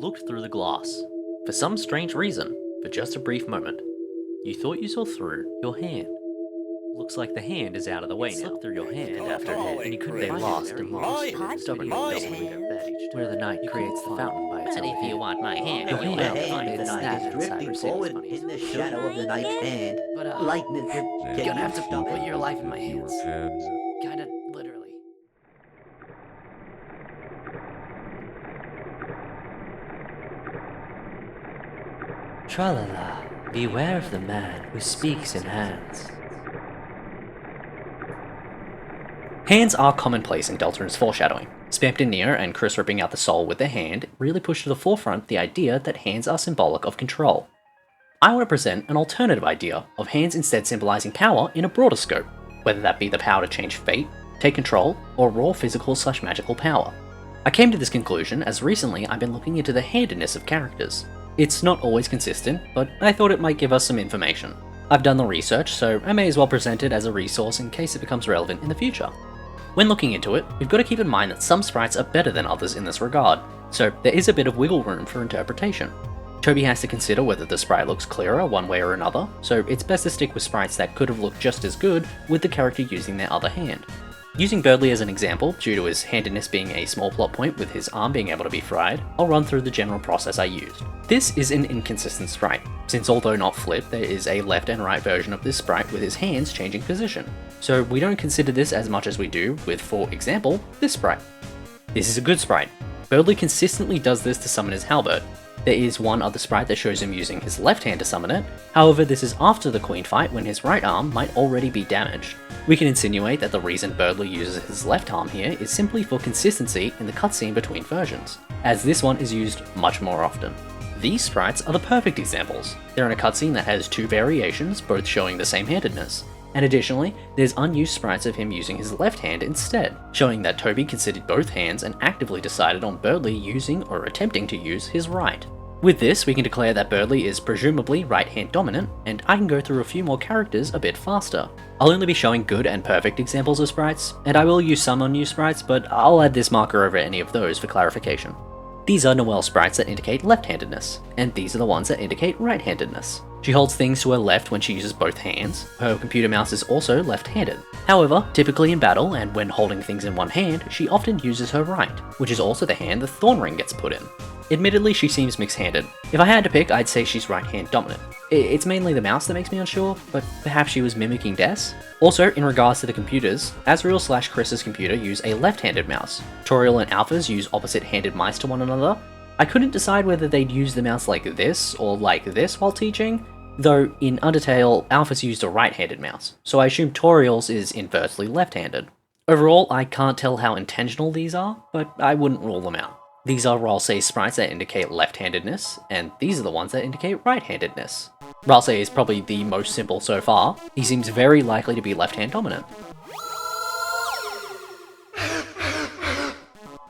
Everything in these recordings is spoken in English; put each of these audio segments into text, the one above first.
looked through the glass. For some strange reason, for just a brief moment, you thought you saw through your hand. Looks like the hand is out of the way now. Slipped through your hand after hand, and you couldn't be lost and lost. Stubborn where the night creates the fountain by its own hand. If you want my hand, Your you'll hand have to made find the the night night. drifting forward in the shadow of the night's hand. But, Lightness, You're gonna have to put your life in my hands. hands. Kinda literally. Tra-la-la, beware of the man who speaks in hands. Hands are commonplace in Deltarune's foreshadowing. Spampton and Kris ripping out the soul with their hand really push to the forefront the idea that hands are symbolic of control. I want to present an alternative idea of hands instead symbolizing power in a broader scope, whether that be the power to change fate, take control, or raw physical/magical power. I came to this conclusion as recently I've been looking into the handedness of characters. It's not always consistent, but I thought it might give us some information. I've done the research, so I may as well present it as a resource in case it becomes relevant in the future. When looking into it, we've got to keep in mind that some sprites are better than others in this regard, so there is a bit of wiggle room for interpretation. Toby has to consider whether the sprite looks clearer one way or another, so it's best to stick with sprites that could have looked just as good with the character using their other hand. Using Berdly as an example, due to his handedness being a small plot point with his arm being able to be fried, I'll run through the general process I used. This is an inconsistent sprite, since although not flipped, there is a left and right version of this sprite with his hands changing position. So we don't consider this as much as we do with, for example, this sprite. This is a good sprite. Berdly consistently does this to summon his halberd. There is one other sprite that shows him using his left hand to summon it, however this is after the queen fight when his right arm might already be damaged. We can insinuate that the reason Berdly uses his left arm here is simply for consistency in the cutscene between versions, as this one is used much more often. These sprites are the perfect examples. They're in a cutscene that has two variations, both showing the same handedness. And additionally, there's unused sprites of him using his left hand instead, showing that Toby considered both hands and actively decided on Berdly using or attempting to use his right. With this, we can declare that Berdly is presumably right-hand dominant, and I can go through a few more characters a bit faster. I'll only be showing good and perfect examples of sprites, and I will use some unused sprites, but I'll add this marker over any of those for clarification. These are Noelle sprites that indicate left-handedness, and these are the ones that indicate right-handedness. She holds things to her left when she uses both hands. Her computer mouse is also left-handed. However, typically in battle and when holding things in one hand, she often uses her right, which is also the hand the thorn ring gets put in. Admittedly, she seems mixed-handed. If I had to pick, I'd say she's right-hand dominant. It's mainly the mouse that makes me unsure, but perhaps she was mimicking Des? Also, in regards to the computers, Asriel/Kris's computer use a left-handed mouse. Toriel and Alpha's use opposite-handed mice to one another. I couldn't decide whether they'd use the mouse like this or like this while teaching, though in Undertale, Alpha's used a right-handed mouse, so I assume Toriel's is inversely left-handed. Overall, I can't tell how intentional these are, but I wouldn't rule them out. These are Ralsei sprites that indicate left-handedness, and these are the ones that indicate right-handedness. Ralsei is probably the most simple so far. He seems very likely to be left-hand dominant.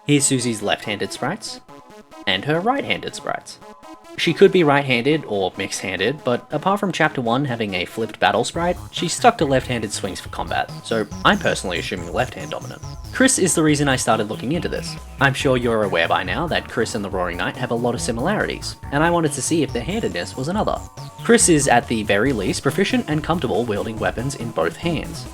Here's Susie's left-handed sprites, and her right-handed sprites. She could be right-handed or mixed-handed, but apart from Chapter 1 having a flipped battle sprite, she's stuck to left-handed swings for combat, so I'm personally assuming left-hand dominant. Kris is the reason I started looking into this. I'm sure you're aware by now that Kris and the Roaring Knight have a lot of similarities, and I wanted to see if their handedness was another. Kris is at the very least proficient and comfortable wielding weapons in both hands.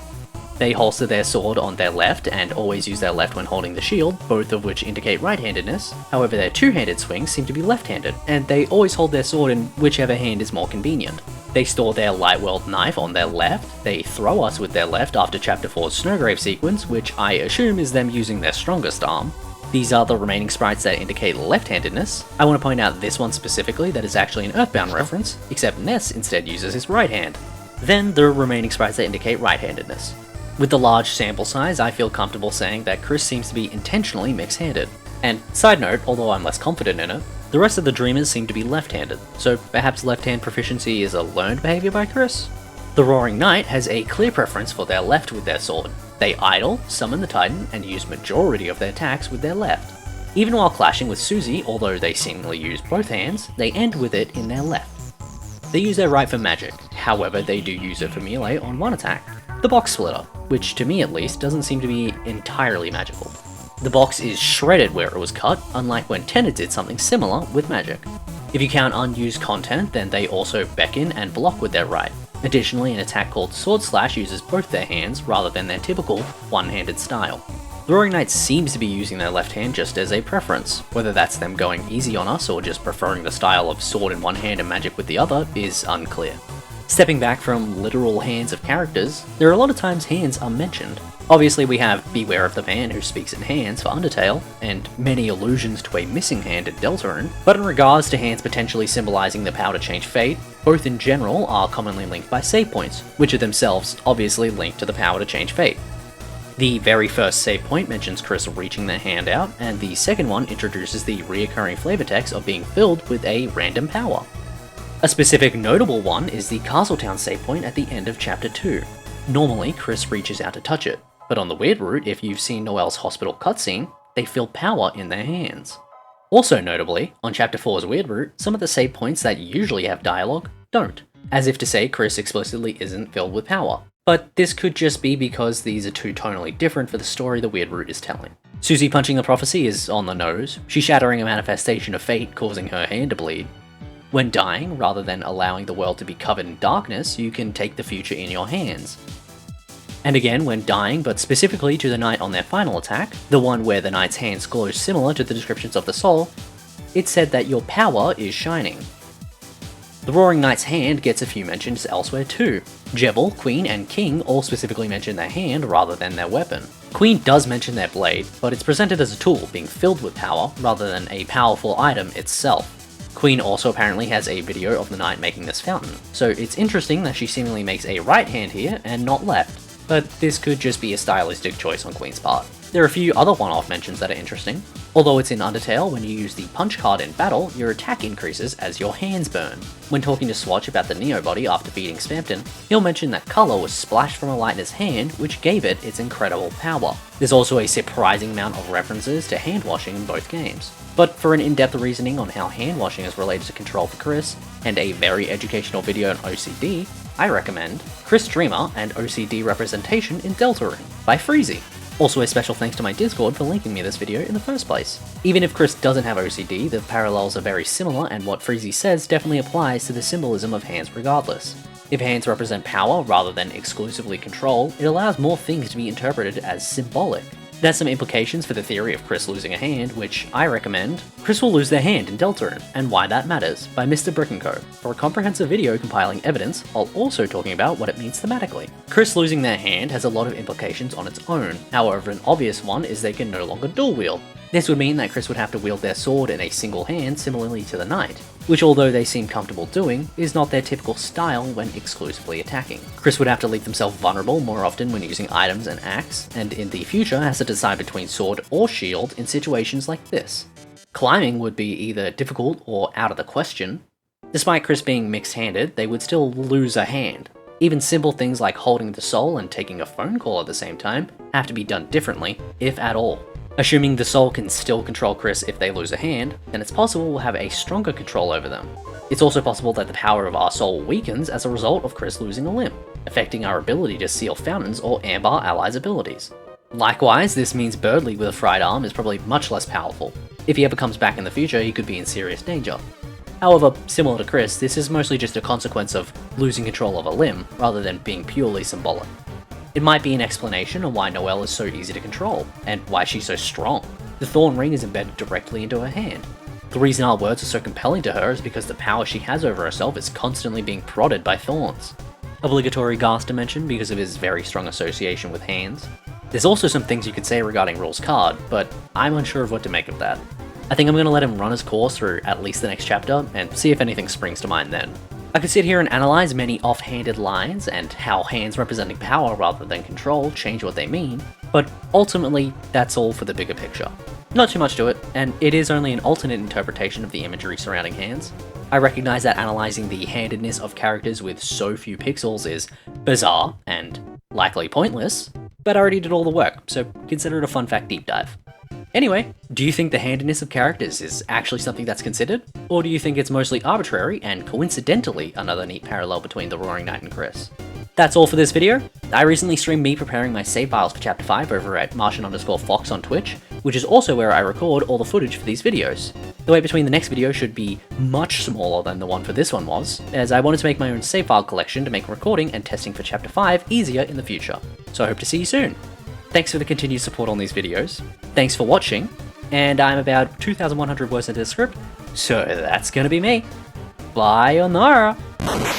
They holster their sword on their left and always use their left when holding the shield, both of which indicate right-handedness. However, their two-handed swings seem to be left-handed, and they always hold their sword in whichever hand is more convenient. They store their light-weld knife on their left, they throw us with their left after Chapter 4's Snowgrave sequence, which I assume is them using their strongest arm. These are the remaining sprites that indicate left-handedness. I want to point out this one specifically that is actually an Earthbound reference, except Ness instead uses his right hand. Then the remaining sprites that indicate right-handedness. With the large sample size, I feel comfortable saying that Kris seems to be intentionally mixed-handed. And side note, although I'm less confident in it, the rest of the Dreamers seem to be left-handed, so perhaps left-hand proficiency is a learned behavior by Kris? The Roaring Knight has a clear preference for their left with their sword. They idle, summon the Titan, and use majority of their attacks with their left. Even while clashing with Susie, although they seemingly use both hands, they end with it in their left. They use their right for magic, however they do use it for melee on one attack, the Box Splitter, which to me at least doesn't seem to be entirely magical. The box is shredded where it was cut, unlike when Tenet did something similar with magic. If you count unused content, then they also beckon and block with their right. Additionally, an attack called Sword Slash uses both their hands rather than their typical one-handed style. The Roaring Knight seems to be using their left hand just as a preference. Whether that's them going easy on us or just preferring the style of sword in one hand and magic with the other is unclear. Stepping back from literal hands of characters, there are a lot of times hands are mentioned. Obviously we have Beware of the Man Who Speaks in Hands for Undertale, and many allusions to a missing hand in Deltarune, but in regards to hands potentially symbolising the power to change fate, both in general are commonly linked by save points, which are themselves obviously linked to the power to change fate. The very first save point mentions Kris reaching their hand out, and the second one introduces the reoccurring flavor text of being filled with a random power. A specific notable one is the Castletown save point at the end of Chapter 2. Normally, Kris reaches out to touch it, but on the weird route, if you've seen Noelle's hospital cutscene, they feel power in their hands. Also notably, on Chapter 4's weird route, some of the save points that usually have dialogue don't, as if to say Kris explicitly isn't filled with power. But this could just be because these are too tonally different for the story the weird route is telling. Susie punching the prophecy is on the nose, she shattering a manifestation of fate causing her hand to bleed. When dying, rather than allowing the world to be covered in darkness, you can take the future in your hands. And again, when dying, but specifically to the knight on their final attack, the one where the knight's hands glow similar to the descriptions of the soul, it's said that your power is shining. The Roaring Knight's hand gets a few mentions elsewhere too. Jebel, Queen, and King all specifically mention their hand rather than their weapon. Queen does mention their blade, but it's presented as a tool being filled with power rather than a powerful item itself. Queen also apparently has a video of the knight making this fountain, so it's interesting that she seemingly makes a right hand here and not left, but this could just be a stylistic choice on Queen's part. There are a few other one-off mentions that are interesting. Although it's in Undertale, when you use the punch card in battle, your attack increases as your hands burn. When talking to Swatch about the Neo body after beating Spamton, he'll mention that colour was splashed from a light in his hand, which gave it its incredible power. There's also a surprising amount of references to hand washing in both games. But for an in-depth reasoning on how hand washing is related to control for Kris, and a very educational video on OCD, I recommend Kris Dreamer and OCD Representation in Deltarune by Freezy. Also a special thanks to my Discord for linking me this video in the first place. Even if Kris doesn't have OCD, the parallels are very similar and what Freezy says definitely applies to the symbolism of hands regardless. If hands represent power rather than exclusively control, it allows more things to be interpreted as symbolic. There's some implications for the theory of Kris losing a hand, which I recommend. Kris will lose their hand in Deltarune, and Why That Matters by Mr. Brickenco, for a comprehensive video compiling evidence, while also talking about what it means thematically. Kris losing their hand has a lot of implications on its own, however an obvious one is they can no longer dual wield. This would mean that Kris would have to wield their sword in a single hand similarly to the knight, which although they seem comfortable doing, is not their typical style when exclusively attacking. Kris would have to leave themselves vulnerable more often when using items and axe, and in the future has to decide between sword or shield in situations like this. Climbing would be either difficult or out of the question. Despite Kris being mixed-handed, they would still lose a hand. Even simple things like holding the soul and taking a phone call at the same time have to be done differently, if at all. Assuming the soul can still control Kris if they lose a hand, then it's possible we'll have a stronger control over them. It's also possible that the power of our soul weakens as a result of Kris losing a limb, affecting our ability to seal fountains or amber allies' abilities. Likewise, this means Berdly with a fried arm is probably much less powerful. If he ever comes back in the future, he could be in serious danger. However, similar to Kris, this is mostly just a consequence of losing control of a limb, rather than being purely symbolic. It might be an explanation on why Noelle is so easy to control, and why she's so strong. The thorn ring is embedded directly into her hand. The reason our words are so compelling to her is because the power she has over herself is constantly being prodded by thorns. Obligatory Ghast to mention because of his very strong association with hands. There's also some things you could say regarding Rul's card, but I'm unsure of what to make of that. I think I'm going to let him run his course through at least the next chapter, and see if anything springs to mind then. I could sit here and analyze many off-handed lines and how hands representing power rather than control change what they mean, but ultimately that's all for the bigger picture. Not too much to it, and it is only an alternate interpretation of the imagery surrounding hands. I recognize that analyzing the handedness of characters with so few pixels is bizarre and likely pointless, but I already did all the work, so consider it a fun fact deep dive. Anyway, do you think the handedness of characters is actually something that's considered? Or do you think it's mostly arbitrary and coincidentally another neat parallel between the Roaring Knight and Kris? That's all for this video. I recently streamed me preparing my save files for Chapter 5 over at Martian_Fox on Twitch, which is also where I record all the footage for these videos. The wait between the next video should be much smaller than the one for this one was, as I wanted to make my own save file collection to make recording and testing for Chapter 5 easier in the future. So I hope to see you soon. Thanks for the continued support on these videos. Thanks for watching, and I'm about 2,100 words into the script, so that's gonna be me. Bye, Onara!